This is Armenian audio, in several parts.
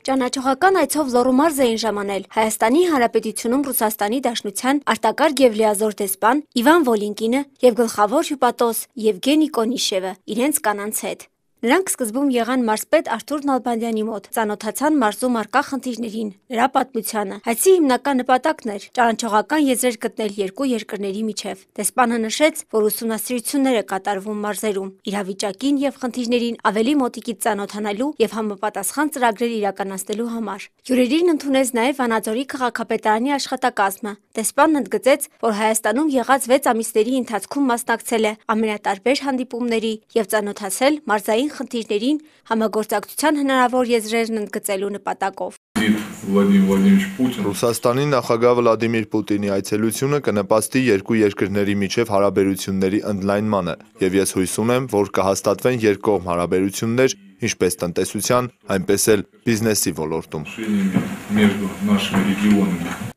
Ճանաչողական այցով Լոռու մարզ էին ժամանել Հայաստանի Հանրապետությունում Ռուսաստանի Դաշնության արտակարգ և լիազոր դեսպան Իվան Վոլինկինը և գլխավոր հյուպատոս Եվգենի Կոնիշևը իրենց կանանց հետ։ Նրանք սկզբում եղան մարզպետ Արթուր Նալբանդյանի մոտ, ծանոթացան մարզում առկա խնդիրներին, նրա պատմությանը։ Այցի հիմնական նպատակն էր ճանաչողական եզրեր գտնել երկու երկրների միջև։ Դեսպանը նշեց, որ ուսումնասիրություններ է կատարվում մարզերում, իրավիճակին և խնդիրներին ավելի մոտիկից ծանոթանալու և համապատասխան ծրագրեր իրականացնելու համար։ Հյուրերին ընդունեց նաև Վանաձորի քաղաքապետարանի աշխատակազմը։ Դեսպանն ընդգծեց, որ Հայաստանում եղած 6 ամիսների ընթացքում մասնակցել է ամենատարբեր հանդիպումների և ծանոթացել մարզային խնդիրներին համագործակցության հնարավոր եզրերն ընդգծելու նպատակով։ Ռուսաստանի նախագահ Վլադիմիր Պուտինի այցելությունը կնպաստի երկու երկրների միջև հարաբերությունների ընդլայնմանը, և ես հույս ունեմ, որ կհաստատվեն երկկողմ հարաբերություններ ինչպես տնտեսության, այնպես էլ բիզնեսի ոլորտում։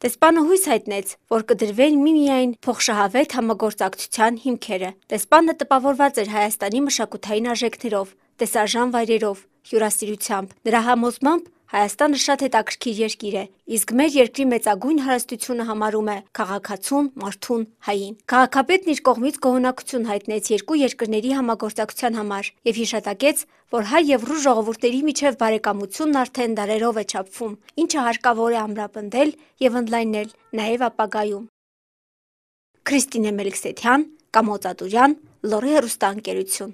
Դեսպանը հույս հայտնեց, որ կդրվեն միմիայն փոխշահավետ համագործակցության հիմքերը։ Դեսպանը տպավորված էր Հայաստանի մշակութային արժեքներով, տեսարժան վայրերով, հյուրասիրությամբ։ Նրա համոզմամբ Հայաստանը շատ հետաքրքիր երկիր է, իսկ մեր երկրի մեծագույն հարստությունը համարում է քաղաքացուն, մարդուն, հային։ Քաղաքապետն իր կողմից գոհունակություն հայտնեց երկու երկրների համագործակցության համար և հիշատակեց, որ հայ և ռուս ժողովուրդների միջև բարեկամությունն արդեն դարերով է չափվում, ինչը հարկավոր է ամրապնդել և ընդլայնել նաև ապագայում։ Քրիստինե Մելիքսեթյան, Կամո Ծատուրյան, Լոռու հեռուստաընկերություն։